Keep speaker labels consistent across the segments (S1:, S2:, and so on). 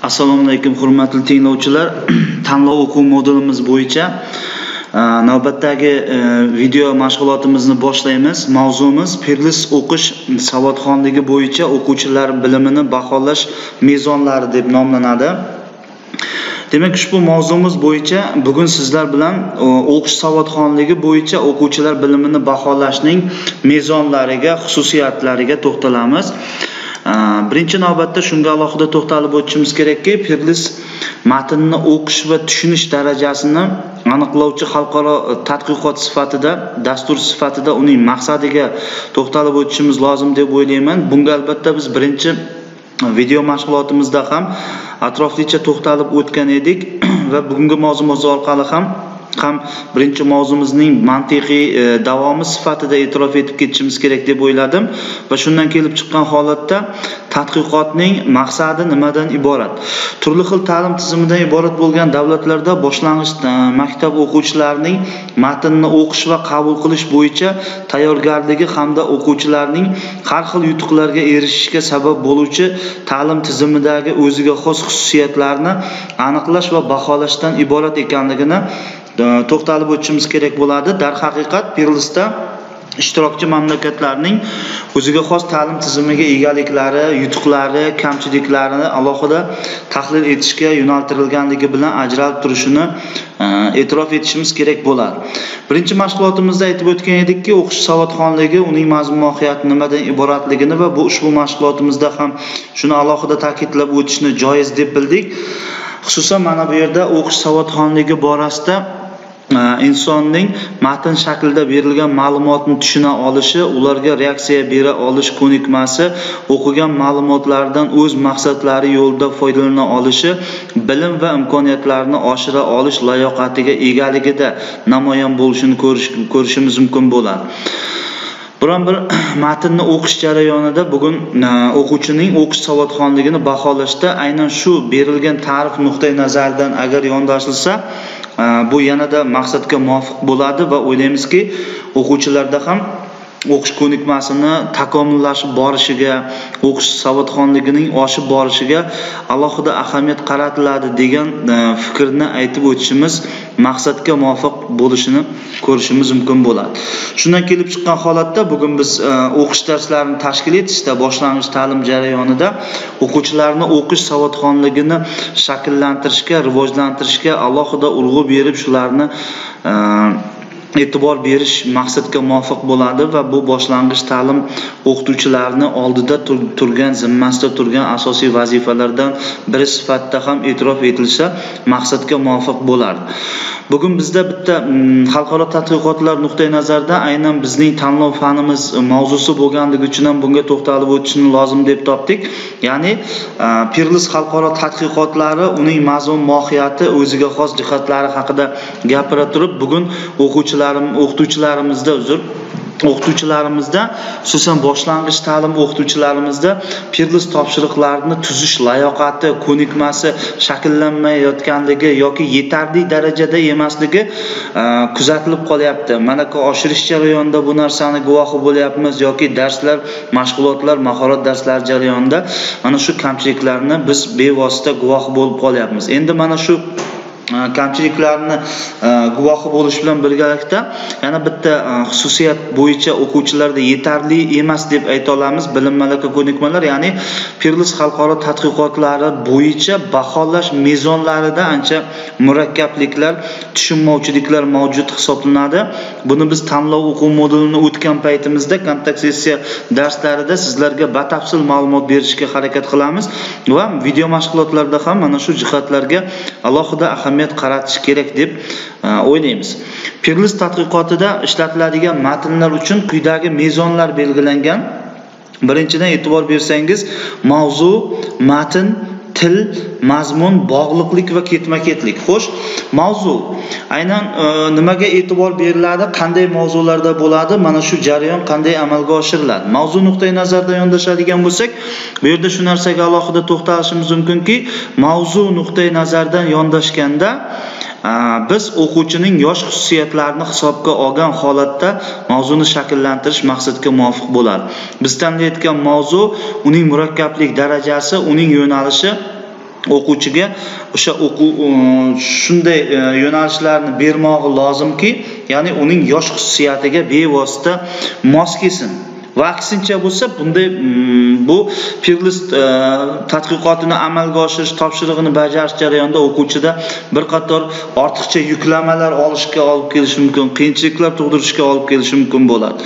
S1: Assalomu alaykum hurmatli tinglovchilar. Tanlov o'quv modulimiz bo'yicha navbatdagi video mashg'ulotimizni boshlaymiz. Mavzumiz Perlis o'qish savodxonligi bo'yicha o'quvchilar bilimini baholash mezonlari deb nomlanadi. Demak, ushbu mavzumiz bo'yicha bugun sizlar bilan o'qish savodxonligi bo'yicha o'quvchilar bilimini baholashning mezonlariga, xususiyatlariga to'xtalamiz. Birinchi navbatda shunga alohida to'xtalib o'tishimiz kerakki, Perlis matnni o'qish va tushunish darajasini aniqlovchi xalqaro tadqiqot sifatida, dastur sifatida uning maqsadiga to'xtalib o'tishimiz lozim deb o'ylayman. Bunga albatta biz birinchi video mashg'ulotimizda ham atroflicha to'xtalib o'tgan edik va bugungi mavzumiz orqali ham birinchi mavzumizning mantiqiy davomi sifatida e'tirof etib ketishimiz kerak deb o'yladim va shundan kelib chiqqan holatda tadqiqotning maqsadi nimadan iborat? Turli xil ta'lim tizimidan iborat bo'lgan davlatlarda boshlang'ich maktab o'quvchilarining matnni o'qish va qabul qilish bo'yicha tayyorgarligi hamda o'quvchilarning har xil yutuqlarga erishishga sabab bo'luvchi ta'lim tizimidagi o'ziga xos xususiyatlarni aniqlash va baholashdan iborat ekanligini to'xtalib o'tishimiz kerak bo'ladi. Darhaqiqat Perlisda ishtirokchi mamlakatlarning o'ziga xos ta'lim tizimiga egaliklari, yutuqlari, kamchiliklarini alohida tahlil etishga yo'naltirilganligi bilan ajralib turishini e'tirof etishimiz kerak bo'ladi. Birinchi mashg'ulotimizda aytib o'tgan edikki, o'qish savodxonligi uning mazmun mohiyati nimadan iboratligini va bu ushbu mashg'ulotimizda ham shuni alohida ta'kidlab o'tishni joiz deb bildik. Xususan mana bu yerda o'qish savodxonligi borasida insonning matn shaklida berilgan ma'lumotni tushuna olishi, ularga reaksiya bera olish ko'nikmasi, o'qigan ma'lumotlardan o'z maqsadlari yo'lida foydalana olishi, bilim va imkoniyatlarini oshira olish layoqatiga egaligida namoyon bo'lishini ko'rishimiz mumkin bo'ladi. Biron bir matnni o'qish jarayonida bugun o'quvchining o'qish savodxonligini baholashda aynan shu berilgan ta'rif nuqtai nazaridan agar yondashilsa, bu yanada maqsadga muvofiq bo'ladi va o'ylaymizki, o'quvchilarda ham o'qish ko'nikmasini takomillashib borishiga, o'qish savodxonligining oshib borishiga alohida ahamiyat qaratiladi degan fikrni aytib o'tishimiz maqsadga muvofiq bo'lishini ko'rishimiz mumkin bo'ladi. Shundan kelib chiqqan holatda bugun biz o'qish darslarini tashkil etishda boshlang'ich ta'lim jarayonida o'quvchilarni o'qish savodxonligini shakllantirishga, rivojlantirishga alohida urg'u berib, shularni e'tibor berish maqsadga muvofiq bo'ladi va bu boshlang'ich ta'lim o'qituvchilarni oldida turgan, zimmasida turgan asosiy vazifalardan biri sifatida ham e'tirof etilsa maqsadga muvofiq bo'lardi. Bugun bizda bitta xalqaro tadqiqotlar nuqtai nazaridan aynan bizning tanlov fanimiz mavzusi bo'lganligi uchun ham bunga to'xtalib o'tishni lozim deb topdik. Ya'ni Perlis xalqaro tadqiqotlari, uning mazmun mohiyati, o'ziga xos jihatlari haqida gapira turib, bugun o'qituvchilarimizda, xususan boshlang'ich ta'lim o'qituvchilarimizda Perlis topshiriqlarini tuzish layoqati, ko'nikmasi shakllanmayotganligi yoki yetarli darajada emasligi kuzatilib qolyapti. Mana oshirish jarayonida bu narsani guvohi bo'lyapmiz yoki darslar, mashg'ulotlar, mahorat darslari jarayonida mana shu kamchiliklarni biz bevosita guvohi bo'lib qolyapmiz. Endi mana shu kamchiliklarni guvohi bo'lish bilan birgalikda yana bitta xususiyat bo'yicha o'quvchilarda yetarli emas deb ayta olamiz. Bilim, malaka, ko'nikmalar, ya'ni Perlis xalqaro tadqiqotlari bo'yicha baholash mezonlarida ancha murakkabliklar, tushunmovchiliklar mavjud hisoblanadi. Buni biz tanlov o'quv modulini o'tgan paytimizda kontakt sessiya darslarida sizlarga batafsil ma'lumot berishga harakat qilamiz va video mashg'ulotlarda ham mana shu jihatlarga alohida ahamiyat qaratish kerak deb o'ylaymiz. Perlis tadqiqotida ishlatiladigan matnlar uchun quyidagi mezonlar belgilangan. Birinchidan e'tibor bersangiz, mavzu, matn, til, mazmun, bog'liqlik va ketma-ketlik. Xo'sh, mavzu aynan nimaga e'tibor beriladi, qanday mavzularda bo'ladi, mana shu jarayon qanday amalga oshiriladi? Mavzu nuqtai nazaridan yondashadigan bo'lsak, bu yerda shu narsaga alohida to'xtalishimiz mumkinki, mavzu nuqtai nazaridan yondashganda biz o'quvchining yosh xususiyatlarini hisobga olgan holatda mavzuni shakllantirish maqsadga muvofiq bo'ladi. Biz tanlayotgan mavzu, uning murakkablik darajasi, uning yo'nalishi o'quvchiga o'sha shunday yo'nalishlarni bermog'i lozimki, ya'ni uning yosh xususiyatiga bevosita mos kelsin. Va aksincha bo'lsa, bunday bu Pirlis tadqiqotini amalga oshirish, topshirig'ini bajarish jarayonida o'quvchida bir qator ortiqcha yuklamalar olishga olib kelishi mumkin, qiyinchiliklar tug'dirishga olib kelishi mumkin bo'ladi.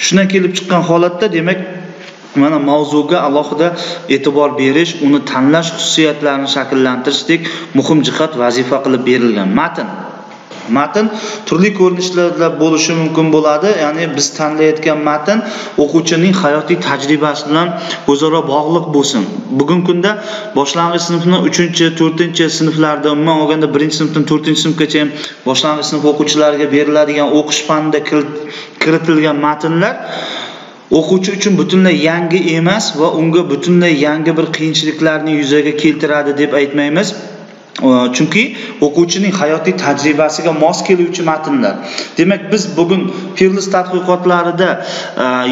S1: Shundan kelib chiqqan holatda, demak, mana mavzuga alohida e'tibor berish, uni tanlash, xususiyatlarini shakllantirishdek muhim jihat vazifa qilib berilgan. Matn turli ko'rinishlarda bo'lishi mumkin bo'ladi. Ya'ni biz tanlayotgan matn o'quvchining hayotiy tajribasi bilan o'zaro bog'liq bo'lsin. Bugungi kunda boshlang'ich sinfning 3-4-sinflarda, umuman olganda 1-sinfdan 4-sinfgacha boshlang'ich sinf o'quvchilariga beriladigan o'qish fanida kiritilgan matnlar o'quvchi uchun butunlay yangi emas va unga butunlay yangi bir qiyinchiliklarni yuzaga keltiradi deb aytmaymiz. Chunki o'quvchining hayotiy tajribasiga mos keluvchi matnlar. Demak, biz bugun Pirlis tadqiqotlarida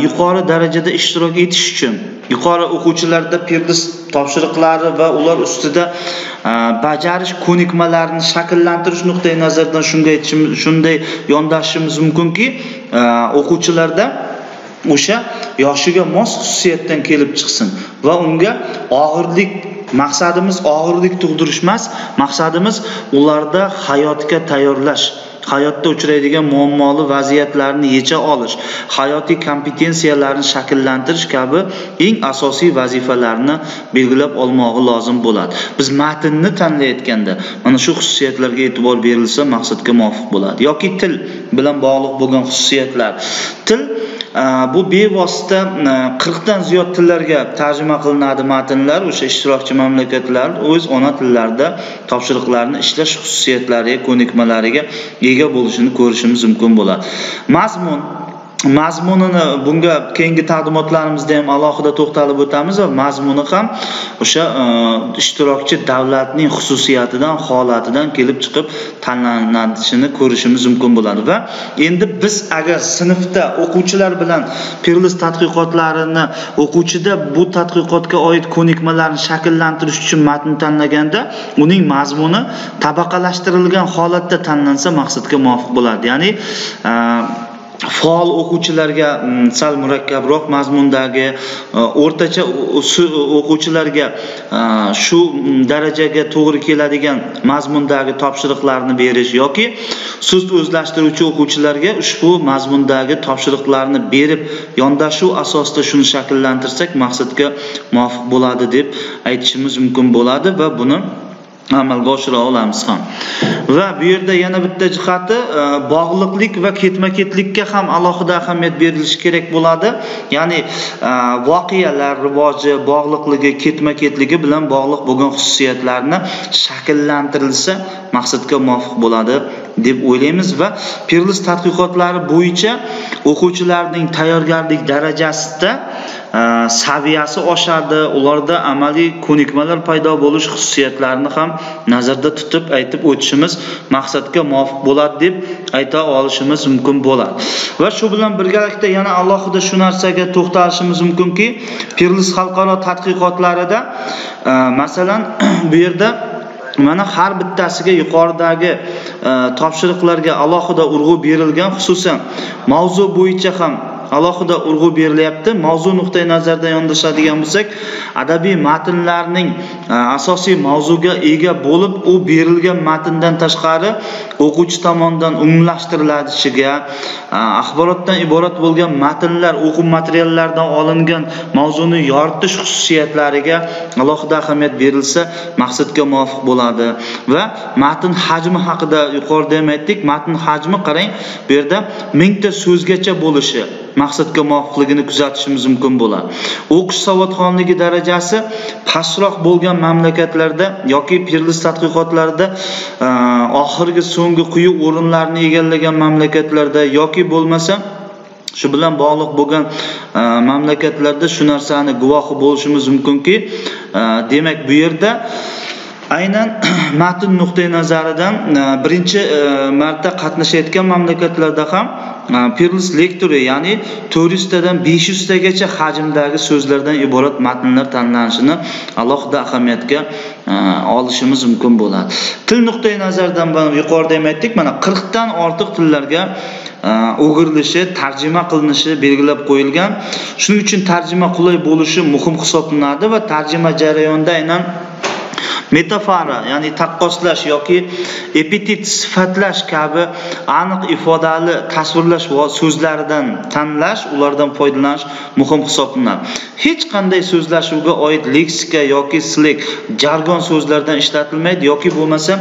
S1: yuqori darajada ishtirok etish uchun, yuqori o'quvchilarda Pirlis topshiriqlari va ular ustida bajarish ko'nikmalarini shakllantirish nuqtai nazaridan shunday yondashishimiz mumkinki, o'quvchilarda o'sha yoshiga mos xususiyatdan kelib chiqsin va unga maqsadimiz og'irlik tug'dirish emas, maqsadimiz ularda hayotga tayyorlash, hayotda uchraydigan muammoli vaziyatlarni yecha olish, hayotiy kompetensiyalarni shakllantirish kabi eng asosiy vazifalarni belgilab olmog'i lozim bo'ladi. Biz matnni tanlayotganda mana shu xususiyatlarga e'tibor berilsa maqsadga muvofiq bo'ladi. Yoki til bilan bog'liq bo'lgan xususiyatlar. Til bu bevosita 40 dan ziyod tillarga tarjima qilinadi matnlar. O'sha ishtirokchi mamlakatlar o'z ona tillarida topshiriqlarni ishlash xususiyatlariga, ko'nikmalariga ega bo'lishini ko'rishimiz mumkin bo'ladi. Mazmunini bunga keyingi taqdimotlarimizda ham alohida to'xtalib o'tamiz va mazmuni ham o'sha ishtirokchi davlatning xususiyatidan, holatidan kelib chiqib tanlanishini ko'rishimiz mumkin bo'ladi. Va endi biz agar sinfda o'quvchilar bilan Pirlis tadqiqotlarini o'quvchida bu tadqiqotga oid ko'nikmalarni shakllantirish uchun matn tanlaganda, uning mazmuni tabaqalashtirilgan holatda tanlansa maqsadga muvofiq bo'ladi. Ya'ni faol o'quvchilarga sal murakkabroq mazmundagi, o'rtacha o'quvchilarga shu darajaga to'g'ri keladigan mazmundagi topshiriqlarni berish yoki sust o'zlashtiruvchi o'quvchilarga ushbu mazmundagi topshiriqlarni berib, yondashuv asosida shuni shakllantirsak maqsadga muvofiq bo'ladi deb aytishimiz mumkin bo'ladi va buni amalga oshira olamiz ham. Va bu yerda yana bitta jihati bog'liqlik va ketma-ketlikka ham alohida ahamiyat berilishi kerak bo'ladi. Ya'ni voqealar rivoji, bog'liqligi, ketma-ketligi bilan bog'liq bo'lgan xususiyatlarni shakllantirilsa maqsadga muvofiq bo'ladi deb o'ylaymiz va Pirlis tadqiqotlari bo'yicha o'quvchilarning tayyorgarlik darajasida saviyasi oshadi, ularda amaliy ko'nikmalar paydo bo'lish xususiyatlarini ham nazarda tutib aytib o'tishimiz maqsadga muvofiq bo'ladi deb ayta olishimiz mumkin bo'ladi. Va shu bilan birgalikda yana alohida shu narsaga to'xtalishimiz mumkinki, Pirlis xalqaro tadqiqotlarida masalan bu yerda mana har bittasiga yuqoridagi topshiriqlarga alohida urg'u berilgan, xususan mavzu bo'yicha ham alohida urg'u berilyapti. Mavzu nuqtai nazaridan yondashadigan bo'lsak, adabiy matnlarning asosiy mavzuga ega bo'lib, u berilgan matndan tashqari o'quvchi tomonidan umumlashtiriladiga, axborotdan iborat bo'lgan matnlar, o'quv materiallaridan olingan mavzuni yoritish xususiyatlariga alohida ahamiyat berilsa maqsadga muvofiq bo'ladi. Va matn hajmi haqida yuqorida ham aytdik. Matn hajmi qarang, bu yerda 1000 ta so'zgacha bo'lishi maqsadga muvofiqligini kuzatishimiz mumkin bo'ladi. O'qish savodxonligi darajasi pastroq bo'lgan mamlakatlarda yoki Pirlis tadqiqotlarida oxirgi so'nggi quyi o'rinlarni egallagan mamlakatlarda yoki bo'lmasa shu bilan bog'liq bo'lgan mamlakatlarda shu narsani guvohi bo'lishimiz mumkinki, demak bu yerda aynan matn nuqtai nazaridan birinchi marta qatnashayotgan mamlakatlarda ham Perlis Lecture, ya'ni 400 tadan 500 tagacha hajmdagi so'zlardan iborat matnlar tanlanishini alohida ahamiyatga olishimiz mumkin bo'ladi. Til nuqtai nazaridan yuqorida ham aytdik, mana 40 dan ortiq tillarga o'girilishi, tarjima qilinishi belgilab qo'yilgan. Shuning uchun tarjima qulay bo'lishi muhim hisoblanadi va tarjima jarayonida aynan metafora, ya'ni taqqoslash yoki epitet sifatlash kabi aniq ifodali tasvirlash so'zlaridan tanlash, ulardan foydalanish muhim hisoblanadi. Hech qanday so'zlashuvga oid leksika yoki slang, jargon so'zlardan ishlatilmaydi yoki bo'lmasa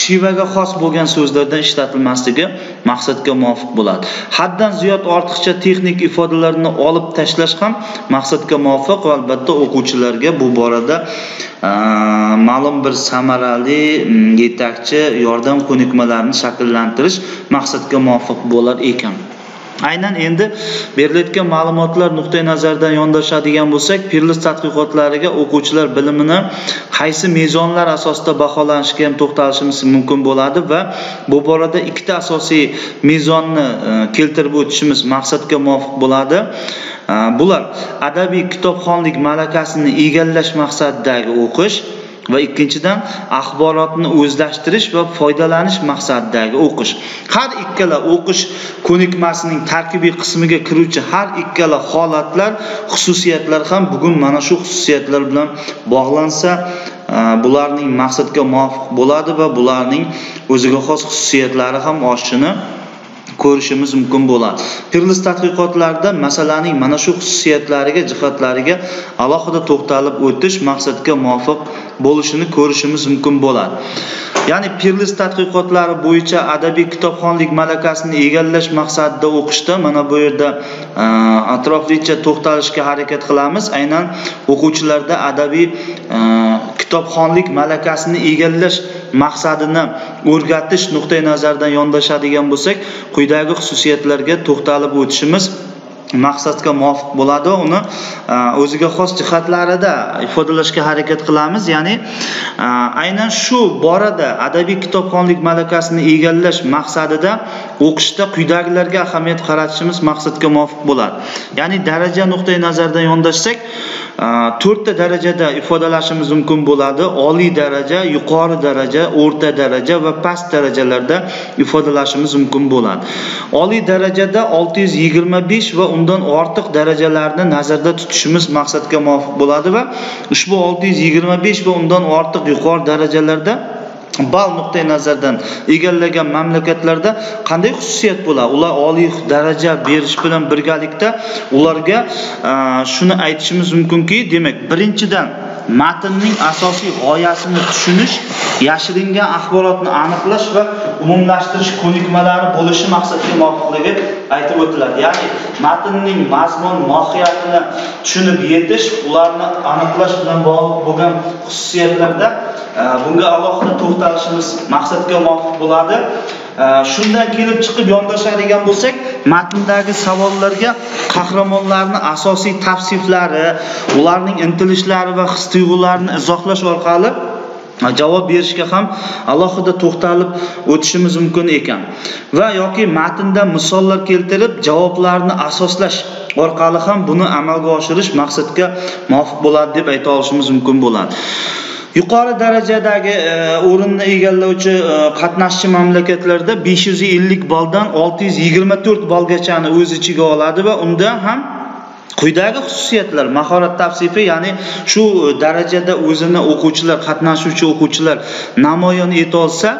S1: shivaga xos bo'lgan so'zlardan ishlatilmasligi maqsadga muvofiq bo'ladi. Haddan ziyod ortiqcha texnik ifodalarni olib tashlash ham maqsadga muvofiq va albatta o'quvchilarga bu borada ma'lum bir samarali yetakchi yordam ko'nikmalarini shakllantirish maqsadga muvofiq bo'lar ekan. Aynan endi berilayotgan ma'lumotlar nuqtai nazaridan yondashadigan bo'lsak, Perlis tadqiqotlariga o'quvchilar bilimini qaysi mezonlar asosida baholanishiga ham to'xtalishimiz mumkin bo'ladi va bu borada ikkita asosiy mezonni keltirib o'tishimiz maqsadga muvofiq bo'ladi. Bular adabiy kitobxonlik malakasini egallash maqsadidagi o'qish va ikkinchidan axborotni o'zlashtirish va foydalanish maqsadidagi o'qish. Har ikkala o'qish ko'nikmasining tarkibiy qismiga kiruvchi har ikkala holatlar, xususiyatlar ham bugun mana shu xususiyatlar bilan bog'lansa, bularning maqsadga muvofiq bo'ladi va bularning o'ziga xos xususiyatlari ham oshishini ko'rishimiz mumkin bo'ladi. Perlis tadqiqotlarida masalaning mana shu xususiyatlariga, jihatlariga alohida to'xtalib o'tish maqsadga muvofiq bo'lishini ko'rishimiz mumkin bo'ladi. Ya'ni Perlis tadqiqotlari bo'yicha adabiy kitobxonlik malakasini egallash maqsadida o'qishda mana bu yerda atroflicha to'xtalishga harakat qilamiz. Aynan o'quvchilarda adabiy kitobxonlik malakasini egallash maqsadini o'rgatish nuqtai nazaridan yondashadigan bo'lsak, quyidagi xususiyatlarga to'xtalib o'tishimiz maqsadga muvofiq bo'ladi va uni o'ziga xos jihatlarida ifodalashga harakat qilamiz. Ya'ni aynan shu borada adabiy kitobxonlik malakasini egallash maqsadida o'qishda quyidagilarga ahamiyat qaratishimiz maqsadga muvofiq bo'ladi. Ya'ni daraja nuqtai nazaridan yondashsak, 4 ta darajada ifodalashimiz mumkin bo'ladi. Oliy daraja, yuqori daraja, o'rta daraja va past darajalarda ifodalashimiz mumkin bo'ladi. Oliy darajada 625 va undan ortiq darajalarni nazarda tutishimiz maqsadga muvofiq bo'ladi va ushbu 625 va undan ortiq yuqori darajalarda ball nuqtai nazardan egallagan mamlakatlarda qanday xususiyat bo'ladi? Ular oliy daraja berish bilan birgalikda ularga shuni aytishimiz mumkinki, demak, birinchidan matnning asosiy g'oyasini tushunish, yashiringan axborotni aniqlash va umumlashtirish ko'nikmalari bo'lishi maqsadga muvofiqligi aytib o'tiladi. Ya'ni matnning mazmun mohiyatini tushunib yetish, ularni aniqlash bilan bog'liq bo'lgan xususiyatlarda bunga alohida to'xtalishimiz maqsadga muvofiq bo'ladi. Shundan kelib chiqib yondashadigan bo'lsak, matndagi savollarga qahramonlarning asosiy tavsiflari, ularning intilishlari va his-tuyg'ularini izohlash orqali javob berishga ham alohida to'xtalib o'tishimiz mumkin ekan. Va yoki matnda misollar keltirib, javoblarni asoslash orqali ham buni amalga oshirish maqsadga muvofiq bo'ladi deb ayta olishimiz mumkin bo'ladi. Yuqori darajadagi o'rinni egallovchi qatnashchi mamlakatlarda 550 balldan 624 ballgachani o'z ichiga oladi va unda ham quyidagi xususiyatlar, mahorat tavsifi, ya'ni shu darajada o'zini o'quvchilar, qatnashuvchi o'quvchilar namoyon eta olsa,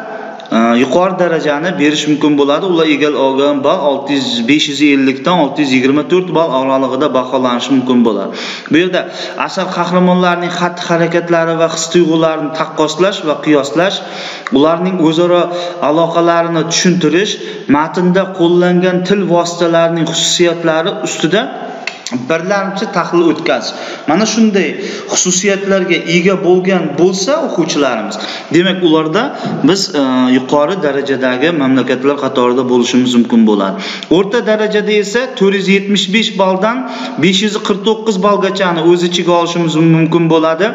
S1: yuqori darajani berish mumkin bo'ladi. Ular egal olgan ball 550 dan 624 ball oralig'ida baholanishi mumkin bo'ladi. Bu yerda asar qahramonlarining xatti-harakatlari va his-tuyg'ularini taqqoslash va qiyoslash, ularning o'zaro aloqalarini tushuntirish, matnda qo'llangan til vositalarining xususiyatlari ustida birlamchi tahlil o'tkazish. Mana shunday xususiyatlarga ega bo'lgan bo'lsa o'quvchilarimiz, demak ularda biz yuqori darajadagi mamlakatlar qatorida bo'lishimiz mumkin bo'ladi. O'rta darajada esa 475 balldan 549 ballgachani o'z ichiga olishimiz mumkin bo'ladi.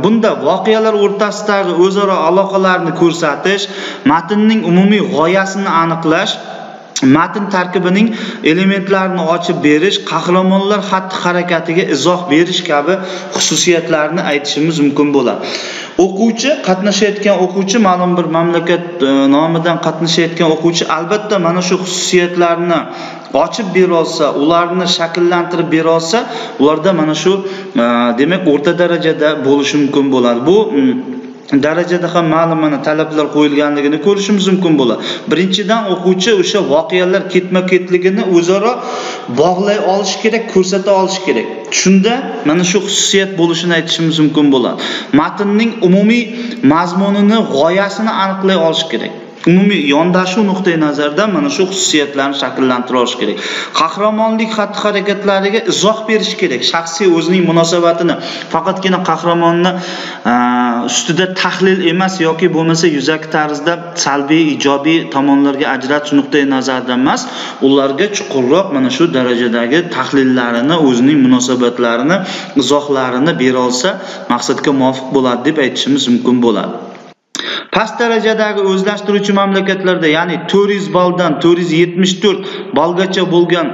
S1: Bunda voqealar o'rtasidagi o'zaro aloqalarni ko'rsatish, matnning umumiy g'oyasini aniqlash, matn tarkibining elementlarini ochib berish, qahramonlar xatti-harakatiga izoh berish kabi xususiyatlarni aytishimiz mumkin bo'ladi. O'quvchi, qatnashayotgan o'quvchi, ma'lum bir mamlakat nomidan qatnashayotgan o'quvchi albatta mana shu xususiyatlarni ochib bera olsa, ularni shakllantirib bera olsa, ularda mana shu demak o'rta darajada bo'lishi mumkin bo'ladi. Bu darajada ham ma'lum talablar qo'yilganligini ko'rishimiz mumkin bo'ladi. Birinchidan o'quvchi o'sha voqealar ketma-ketligini o'zaro bog'lay olish kerak, ko'rsata olish kerak. Shunda mana shu xususiyat bo'lishini aytishimiz mumkin bo'ladi. Matnning umumiy mazmunini, g'oyasini aniqlay olish kerak. Umumiy yondashuv nuqtai nazaridan mana shu xususiyatlarni shakllantira olish kerak. Qahramonlik xatti-harakatlariga izoh berish kerak. Shaxsiy o'zining munosabatini faqatgina qahramonni ustida tahlil emas yoki bo'lmasa yuzaki tarzda salbiy, ijobiy tomonlarga ajratish nuqtai nazaridan emas, ularga chuqurroq mana shu darajadagi tahlillarini, o'zining munosabatlarini, izohlarini bera olsa, maqsadga muvofiq bo'ladi deb aytishimiz mumkin bo'ladi. Past darajadagi o'zlashtiruvchi mamlakatlarda, ya'ni 400 balldan 474 ballgacha bo'lgan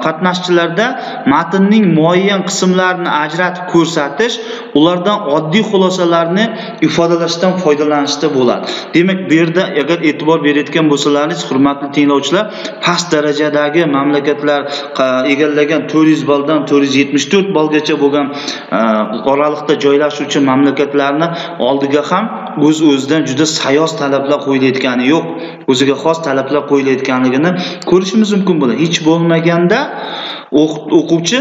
S1: qatnashchilarda matnning muayyan qismlarini ajratib ko'rsatish, ulardan oddiy xulosalarni ifodalashdan foydalanishda bo'ladi. Demak, bu yerda agar e'tibor berayotgan bo'lsalaringiz, hurmatli tinglovchilar, past darajadagi mamlakatlar egallagan 400 balldan 474 ballgacha bo'lgan oralikda joylashuvchi mamlakatlarni oldiga ham o'z-o'zidan juda sayoz talablar qo'yilayotgani yo'q. O'ziga xos talablar qo'yilayotganligini ko'rishimiz mumkin bo'ladi. Hech bo'lmaganda o'quvchi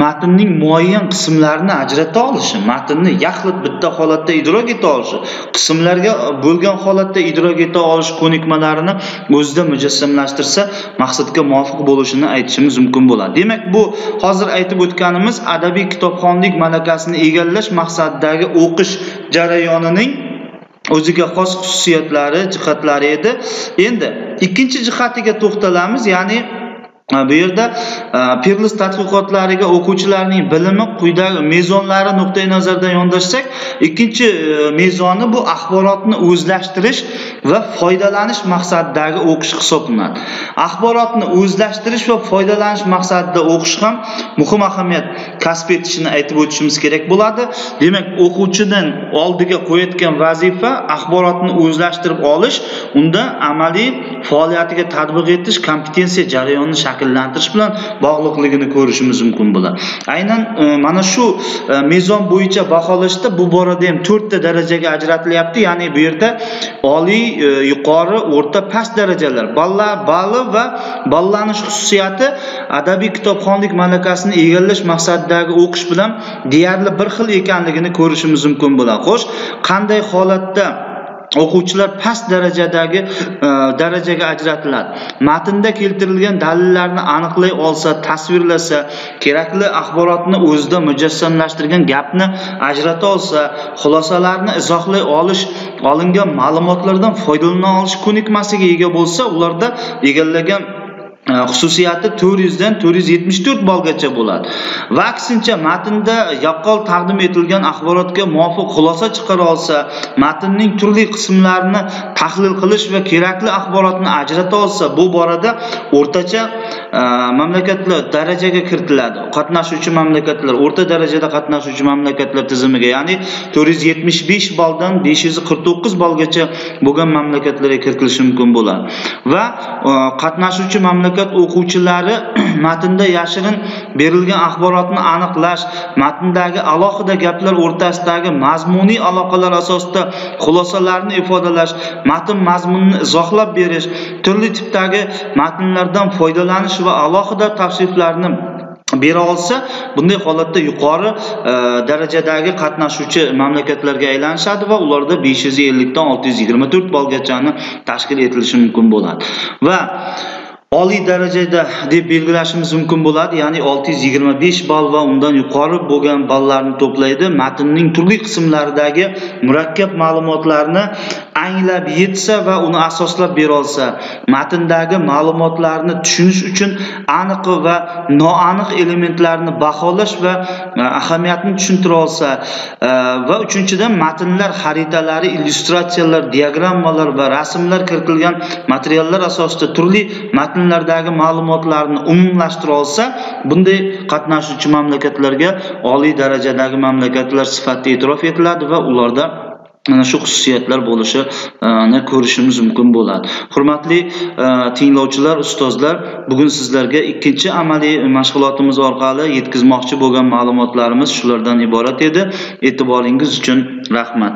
S1: matnning muayyan qismlarini ajrata olishi, matnni yaxlit bitta holatda idrok eta olishi, qismlarga bo'lgan holatda idrok eta olish ko'nikmalarini o'zida mujassamlashtirsa, maqsadga muvofiq bo'lishini aytishimiz mumkin bo'ladi. Demak, bu hozir aytib o'tganimiz adabiy kitobxonlik malakasini egallash maqsadidagi o'qish jarayonining o'ziga xos xususiyatlari, jihatlari edi. Endi ikkinchi jihatiga to'xtalamiz, ya'ni bu yerda Perlis tadqiqotlariga o'quvchilarning bilimi quyidagi mezonlari nuqtai nazaridan yondashsak, ikkinchi mezoni bu axborotni o'zlashtirish va foydalanish maqsadidagi o'qish hisoblanadi. Axborotni o'zlashtirish va foydalanish maqsadida o'qish ham muhim ahamiyat kasb etishini aytib o'tishimiz kerak bo'ladi. Demak, o'quvchidan oldiga qo'yayotgan vazifa axborotni o'zlashtirib olish, unda amaliy faoliyatiga tatbiq etish, kompetensiya jarayonini shakllantirish bilan bog'liqligini ko'rishimiz mumkin bo'ladi. Aynan mana shu mezon bo'yicha baholashda bu borada ham 4 ta darajaga ajratilyapti. Ya'ni bu yerda oliy, yuqori, o'rta, past darajalar, balli va ballanish xususiyati adabiy kitobxonlik malakasini egallash maqsadidagi o'qish bilan deyarli bir xil ekanligini ko'rishimiz mumkin bo'ladi. Xo'sh, qanday holatda o'quvchilar past darajaga ajratiladi? Matnda keltirilgan dalillarni aniqlay olsa, tasvirlasa, kerakli axborotni o'zida mujassamlashtirgan gapni ajrata olsa, xulosalarni izohlay olish, olingan ma'lumotlardan foydalana olish ko'nikmasiga ega bo'lsa, ularda egallagan xususiyati 400 dan 474 ballgacha bo'ladi. Va aksincha matnda yaqqol taqdim etilgan axborotga muvofiq xulosa chiqara olsa, matnning turli qismlarini tahlil qilish va kerakli axborotni ajrata olsa, bu borada o'rtacha mamlakatlar darajaga kiritiladi. Qatnashuvchi mamlakatlar, o'rta darajada qatnashuvchi mamlakatlar tizimiga, ya'ni 475 balldan 549 ballgacha bo'lgan mamlakatlarga kiritilishi mumkin bo'ladi. Va qatnashuvchi mamlakat o'quvchilari matnda yashirin berilgan axborotni aniqlash, matndagi alohida gaplar o'rtasidagi mazmuniy aloqalar asosida xulosalarni ifodalash, matn mazmunini izohlab berish, turli tipdagi matnlardan foydalanish va alohida tavsiflarni bera olsa, bunday holatda yuqori darajadagi qatnashuvchi mamlakatlarga aylanishadi va ularda 550 dan 624 ballgachani tashkil etilishi mumkin bo'ladi. Va oliy darajada deb belgilashimiz mumkin bo'ladi, ya'ni 625 ball va undan yuqori bo'lgan ballarni to'playdi. Matnning turli qismlaridagi murakkab ma'lumotlarni anglab yetsa va uni asoslab bera olsa, matndagi ma'lumotlarni tushunish uchun aniq va noaniq elementlarni baholash va ahamiyatni tushuntira olsa va uchinchidan matnlar xaritalari, illyustratsiyalar, diagrammalar va rasmlar kiritilgan materiallar asosida turli matnlardagi ma'lumotlarni umumlashtira olsa, bunday qatnashuvchi mamlakatlarga oliy darajadagi mamlakatlar sifatida e'tirof etiladi va ularda ana shu xususiyatlar bo'lishini ko'rishimiz mumkin bo'ladi. Hurmatli tinglovchilar, ustozlar, bugun sizlarga ikkinchi amaliy mashg'ulotimiz orqali yetkazmoqchi bo'lgan ma'lumotlarimiz shulardan iborat edi. E'tiboringiz uchun rahmat.